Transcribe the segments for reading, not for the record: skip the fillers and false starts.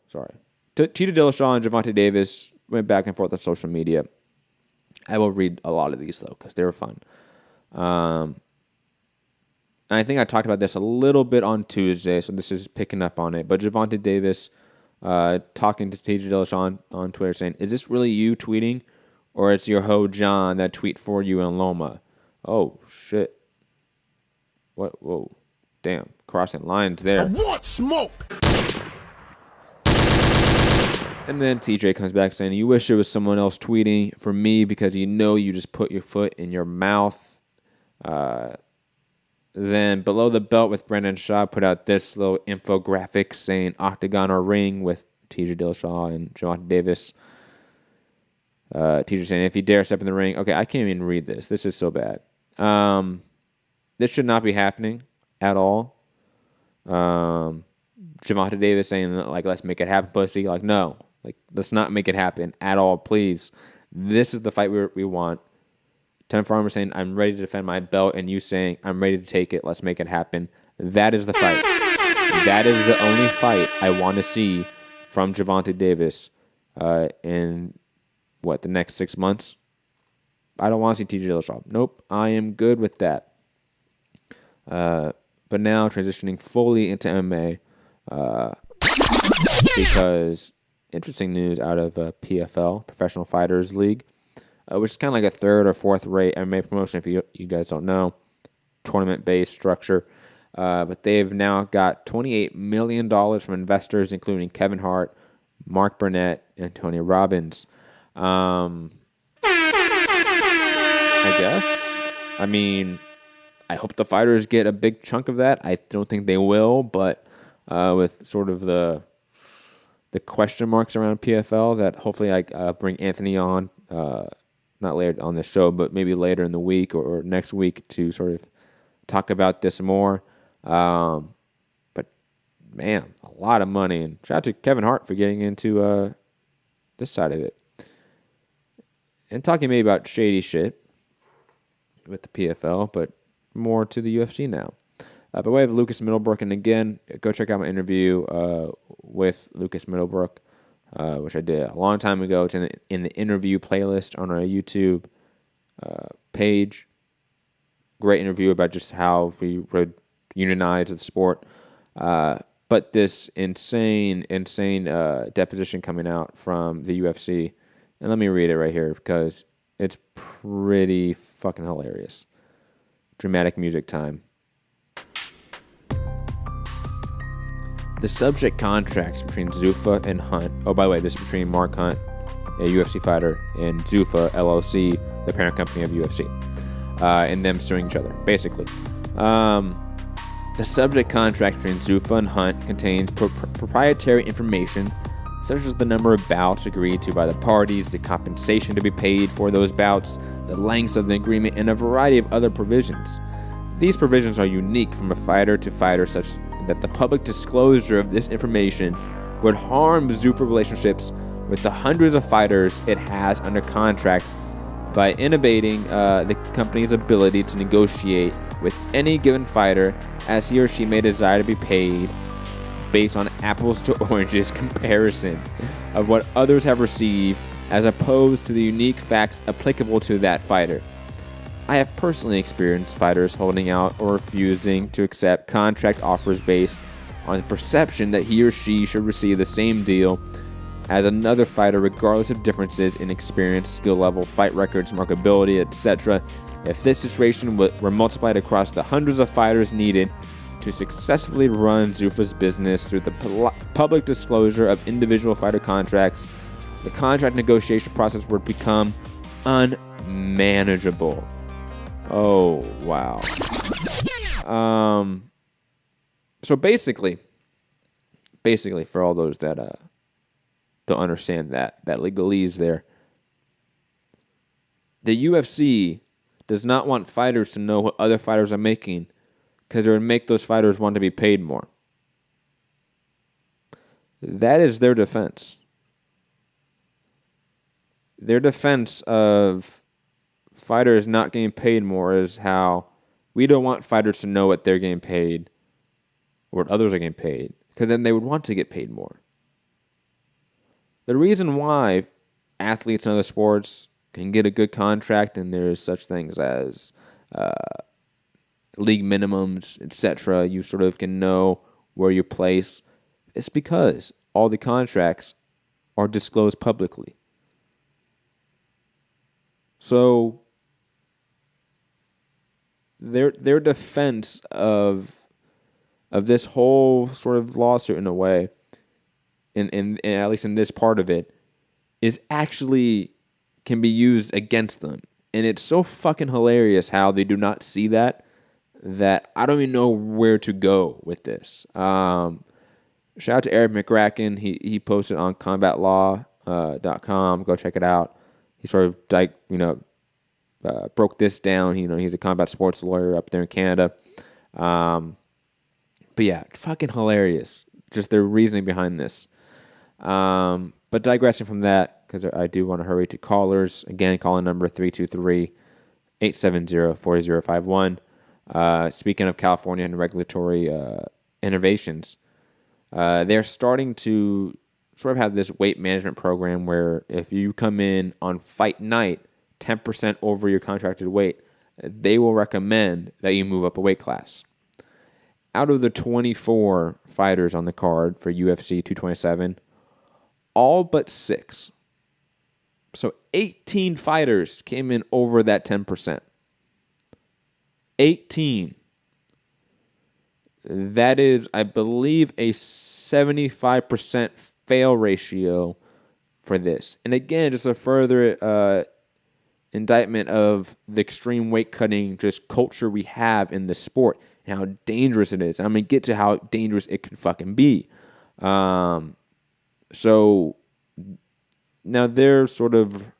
Sorry. Tito Dillashaw and Gervonta Davis went back and forth on social media. I will read a lot of these, though, because they were fun. And I think I talked about this a little bit on Tuesday, so this is picking up on it. But Gervonta Davis talking to Tito Dillashaw on Twitter saying, "Is this really you tweeting, or it's your ho John that tweet for you in Loma?" Oh, shit. What? Whoa. Damn. Crossing lines there. I want smoke! And then TJ comes back saying, "You wish it was someone else tweeting for me because you just put your foot in your mouth." Then Below the Belt with Brendan Shaw put out this little infographic saying octagon or ring with TJ Dillashaw and Gervonta Davis. TJ saying, "If you dare step in the ring." Okay, I can't even read this. This is so bad. This should not be happening at all. Gervonta Davis saying, like, "Let's make it happen, pussy." Like, no. Like, let's not make it happen at all, please. This is the fight we want. Ten Farmer saying, "I'm ready to defend my belt," and you saying, "I'm ready to take it. Let's make it happen." That is the fight. That is the only fight I want to see from Gervonta Davis in, the next 6 months? I don't want to see TJ Dillashaw. Nope, I am good with that. But now transitioning fully into MMA because interesting news out of PFL, Professional Fighters League, which is kind of like a third or fourth rate MMA promotion if you guys don't know, tournament-based structure. But they've now got $28 million from investors, including Kevin Hart, Mark Burnett, and Tony Robbins. I guess. I mean, I hope the fighters get a big chunk of that. I don't think they will, but with sort of the question marks around PFL, that hopefully I bring Anthony on, not later on the show, but maybe later in the week or next week to sort of talk about this more. But man, a lot of money, and shout out to Kevin Hart for getting into this side of it. And talking maybe about shady shit with the PFL, but more to the UFC now. By way of Lucas Middlebrook, and again, go check out my interview with Lucas Middlebrook, which I did a long time ago. It's in the interview playlist on our YouTube page. Great interview about just how we would unionize the sport. But this insane deposition coming out from the UFC. And let me read it right here because it's pretty fucking hilarious. Dramatic music time. The subject contracts between Zuffa and Hunt. Oh, by the way, this is between Mark Hunt, a UFC fighter, and Zuffa LLC, the parent company of UFC, and them suing each other, basically. The subject contract between Zuffa and Hunt contains proprietary information such as the number of bouts agreed to by the parties, the compensation to be paid for those bouts, the lengths of the agreement, and a variety of other provisions. These provisions are unique from a fighter to fighter, such that the public disclosure of this information would harm Zuffa relationships with the hundreds of fighters it has under contract by inhibiting the company's ability to negotiate with any given fighter as he or she may desire to be paid based on apples to oranges comparison of what others have received as opposed to the unique facts applicable to that fighter. I have personally experienced fighters holding out or refusing to accept contract offers based on the perception that he or she should receive the same deal as another fighter regardless of differences in experience, skill level, fight records, markability, etc. If this situation were multiplied across the hundreds of fighters needed to successfully run Zuffa's business through the public disclosure of individual fighter contracts, the contract negotiation process would become unmanageable. Oh, wow. So basically, for all those that don't understand that legalese there, the UFC does not want fighters to know what other fighters are making because it would make those fighters want to be paid more. That is their defense. Their defense of fighters not getting paid more is how we don't want fighters to know what they're getting paid or what others are getting paid, because then they would want to get paid more. the reason why athletes in other sports can get a good contract and there's such things as league minimums, etc., you sort of can know where you place. It's because all the contracts are disclosed publicly. So their defense of this whole sort of lawsuit, in a way, in at least in this part of it, is actually can be used against them. And it's so fucking hilarious how they do not see that I don't even know where to go with this. Shout out to Eric McCracken. He posted on combatlaw.com. Go check it out. He sort of broke this down. He's a combat sports lawyer up there in Canada. But yeah, fucking hilarious. Just their reasoning behind this. But digressing from that, because I do want to hurry to callers. Again, calling number 323-870-4051. Speaking of California and regulatory innovations, they're starting to sort of have this weight management program where if you come in on fight night 10% over your contracted weight, they will recommend that you move up a weight class. Out of the 24 fighters on the card for UFC 227, all but 6. So 18 fighters came in over that 10%. 18. That is, I believe, a 75% fail ratio for this. And again, just a further indictment of the extreme weight cutting just culture we have in the sport and how dangerous it is. I'm going to get to how dangerous it could fucking be. So now their sort of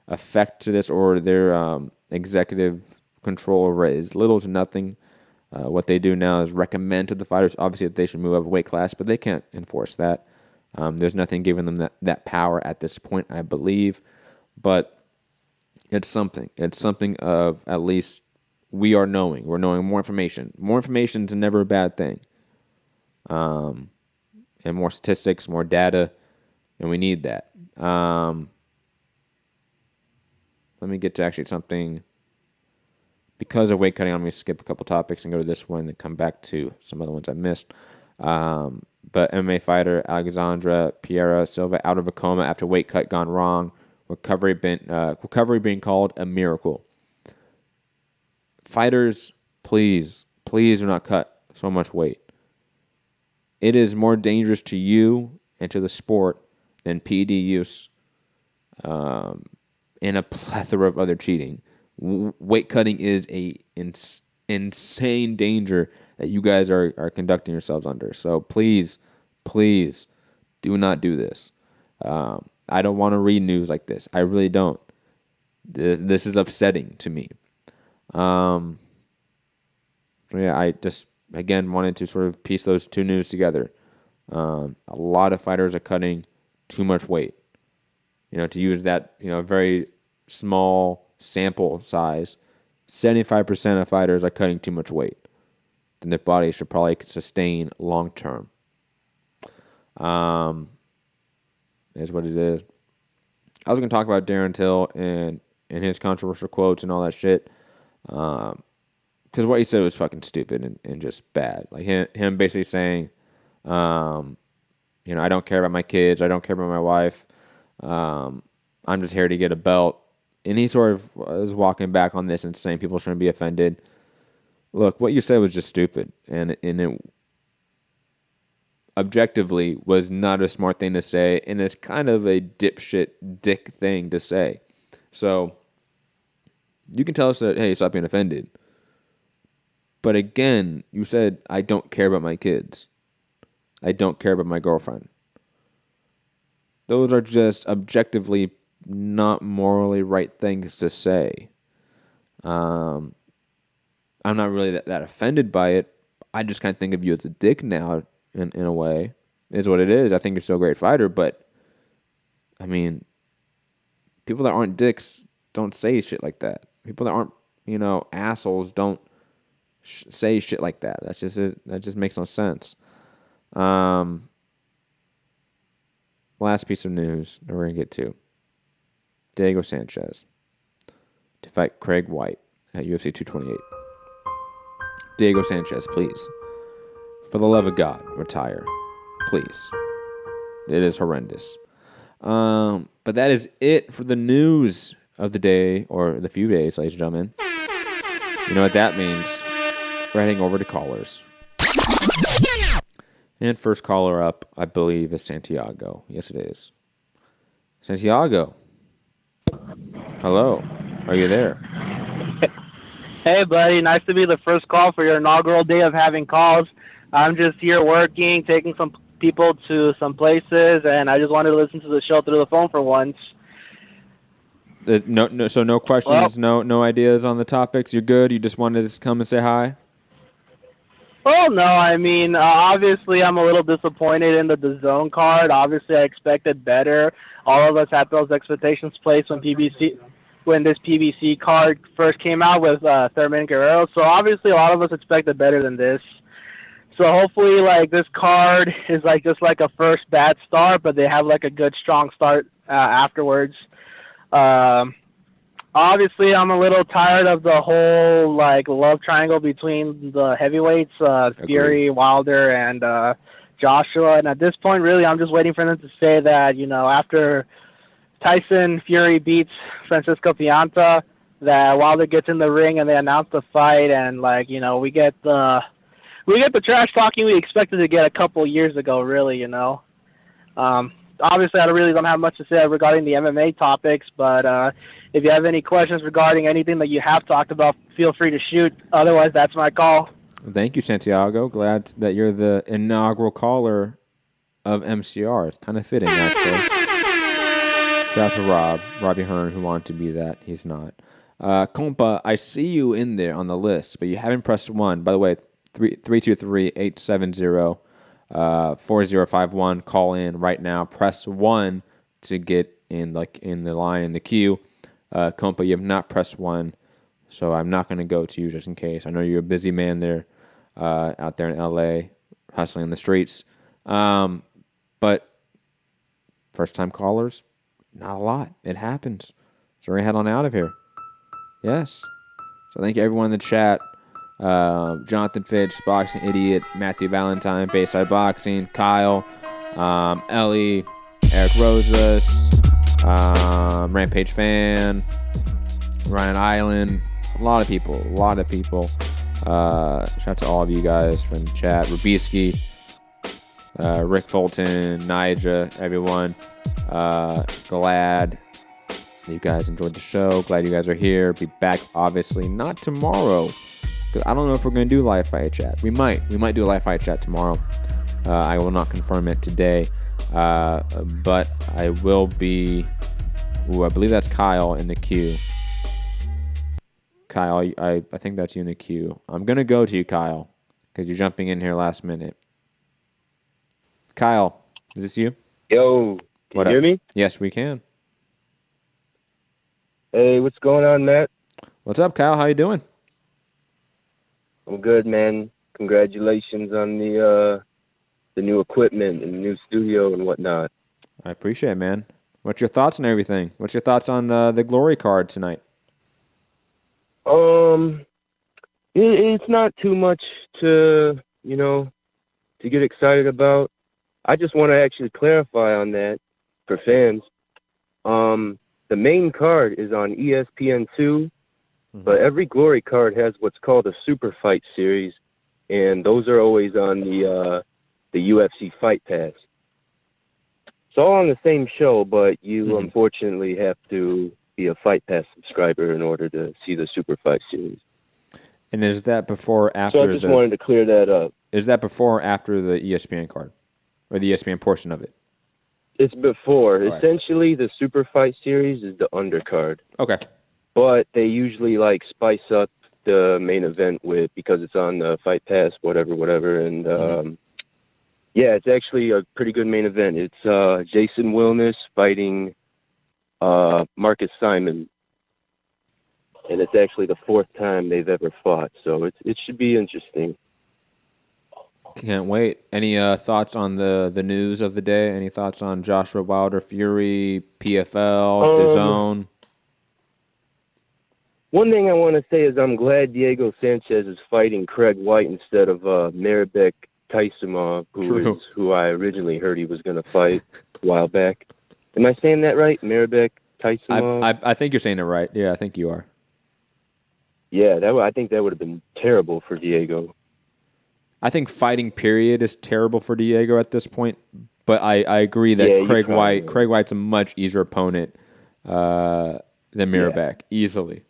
effect to this, or their executive control over it, is little to nothing. What they do now is recommend to the fighters, obviously, that they should move up a weight class, but they can't enforce that. There's nothing giving them that power at this point, I believe. But it's something. It's something of, at least, we are knowing. We're knowing more information. More information is never a bad thing. And more statistics, more data, and we need that. Let me get to actually something. Because of weight cutting, I'm going to skip a couple topics and go to this one and then come back to some other ones I missed. But MMA fighter Alexandra Pereira Silva out of a coma after weight cut gone wrong. Recovery being called a miracle. Fighters, please do not cut so much weight. It is more dangerous to you and to the sport than PD use and a plethora of other cheating. Weight cutting is a insane danger that you guys are conducting yourselves under. So please do not do this. I don't want to read news like this. I really don't. This is upsetting to me. So yeah, I just again wanted to sort of piece those two news together. A lot of fighters are cutting too much weight. To use that very small sample size, 75% of fighters are cutting too much weight. Then their body should probably sustain long term. Is what it is. I was going to talk about Darren Till and his controversial quotes and all that shit. Because what he said was fucking stupid and just bad. Like him basically saying, I don't care about my kids. I don't care about my wife. I'm just here to get a belt. And he sort of was walking back on this and saying people shouldn't be offended. Look, what you said was just stupid. And it objectively was not a smart thing to say. And it's kind of a dipshit dick thing to say. So you can tell us that, hey, stop being offended. But again, you said, I don't care about my kids. I don't care about my girlfriend. Those are just objectively not morally right things to say. I'm not really that offended by it. I just kind of think of you as a dick now, in a way. Is what it is. I think you're still a great fighter, but I mean, people that aren't dicks don't say shit like that. People that aren't, assholes don't say shit like that. That just makes no sense. last piece of news that we're going to get to. Diego Sanchez to fight Craig White at UFC 228. Diego Sanchez, please. For the love of God, retire. Please. It is horrendous. But that is it for the news of the day, or the few days, ladies and gentlemen. You know what that means. We're heading over to callers. And first caller up, I believe, is Santiago. Yes, it is. Santiago. Hello. Are you there? Hey, buddy. Nice to be the first call for your inaugural day of having calls. I'm just here working, taking some people to some places, and I just wanted to listen to the show through the phone for once. So no questions, no ideas on the topics. You're good. You just wanted to come and say hi. Well, no, I mean, obviously I'm a little disappointed in the DAZN card. Obviously I expected better. All of us had those expectations placed when this PBC card first came out with Thurman Guerrero. So obviously a lot of us expected better than this. So hopefully, like, this card is like just like a first bad start, but they have like a good strong start afterwards. Obviously, I'm a little tired of the whole like love triangle between the heavyweights, Fury, Wilder, and Joshua. And at this point, really, I'm just waiting for them to say that, you know, after Tyson Fury beats Francisco Pianta, that Wilder gets in the ring and they announce the fight, and like, you know, we get the trash talking we expected to get a couple years ago. Really, you know. Obviously, I really don't have much to say regarding the MMA topics, but if you have any questions regarding anything that you have talked about, feel free to shoot. Otherwise, that's my call. Thank you, Santiago. Glad that you're the inaugural caller of MCR. It's kind of fitting, actually. Shout out to Robbie Hearn, who wanted to be that. He's not. Compa, I see you in there on the list, but you haven't pressed 1. By the way, 323-870-4051. Call in right now. Press 1 to get in the line in the queue. Compa, you have not pressed 1, so I'm not going to go to you just in case. I know you're a busy man there, out there in LA, hustling in the streets. But first-time callers, not a lot. It happens. So we're going to head on out of here. Yes. So thank you, everyone in the chat. Jonathan Fitch, Boxing Idiot, Matthew Valentine, Bayside Boxing, Kyle, Ellie, Eric Rosas, Rampage Fan, Ryan Island, a lot of people. Shout out to all of you guys from the chat. Rubisky, Rick Fulton, Nija, everyone. Glad you guys enjoyed the show. Glad you guys are here. Be back, obviously, not tomorrow. I don't know if we're going to do live fight chat. We might do a live fight chat tomorrow. I will not confirm it today. But I will be... I believe that's Kyle in the queue. Kyle, I think that's you in the queue. I'm going to go to you, Kyle, because you're jumping in here last minute. Kyle, is this you? Yo, can you hear me? Yes, we can. Hey, what's going on, Matt? What's up, Kyle? How you doing? I'm good, man. Congratulations on the new equipment and the new studio and whatnot. I appreciate it, man. What's your thoughts on everything? What's your thoughts on the Glory card tonight? It's not too much to get excited about. I just want to actually clarify on that for fans. The main card is on ESPN2. But every Glory card has what's called a Super Fight Series, and those are always on the UFC Fight Pass. It's all on the same show, but you unfortunately have to be a Fight Pass subscriber in order to see the Super Fight Series. And is that before or after? So I just wanted to clear that up. Is that before or after the ESPN card, or the ESPN portion of it? It's before. Right. Essentially, the Super Fight Series is the undercard. Okay. But they usually spice up the main event because it's on the Fight Pass, whatever. And yeah, it's actually a pretty good main event. It's Jason Wilness fighting Marcus Simon, and it's actually the 4th time they've ever fought. So it should be interesting. Can't wait. Any thoughts on the news of the day? Any thoughts on Joshua Wilder, Fury, PFL, DAZN? One thing I want to say is I'm glad Diego Sanchez is fighting Craig White instead of Maribek Taisimov, who I originally heard he was going to fight a while back. Am I saying that right? Maribek Taisimov? I think you're saying it right. Yeah, I think you are. Yeah, I think that would have been terrible for Diego. I think fighting period is terrible for Diego at this point, but I agree that Craig White's a much easier opponent than Maribek, easily.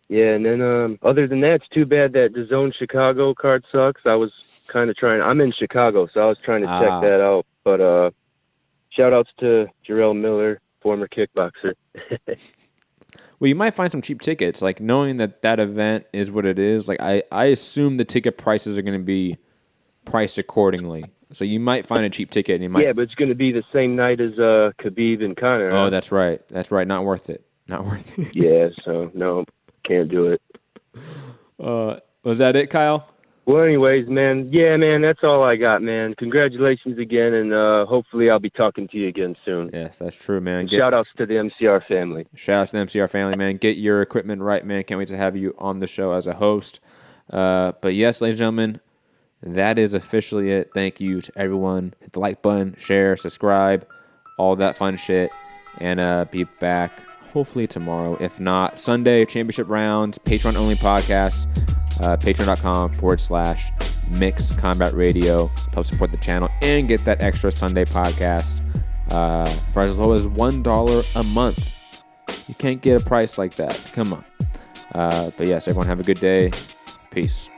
Yeah, and then other than that, it's too bad that the DAZN Chicago card sucks. I was kind of trying. I'm in Chicago, so I was trying to check that out. But shout-outs to Jarrell Miller, former kickboxer. Well, you might find some cheap tickets. Like, knowing that event is what it is, like I assume the ticket prices are going to be priced accordingly. So you might find a cheap ticket. And you might... Yeah, but it's going to be the same night as Khabib and Conor. Oh, that's right. That's right. Not worth it. Not worth it. Yeah, so no. Can't do it. Was that it, Kyle? Well, anyways, man. Yeah, man, that's all I got, man. Congratulations again, and hopefully I'll be talking to you again soon. Yes, that's true, man. Shout-outs to the MCR family. Shout-outs to the MCR family, man. Get your equipment right, man. Can't wait to have you on the show as a host. But yes, ladies and gentlemen, that is officially it. Thank you to everyone. Hit the like button, share, subscribe, all that fun shit, and be back hopefully tomorrow. If not, Sunday, championship rounds, Patreon-only podcast, patreon.com/Mix Combat Radio. Help support the channel and get that extra Sunday podcast for as low as $1 a month. You can't get a price like that. Come on. But yes, everyone have a good day. Peace.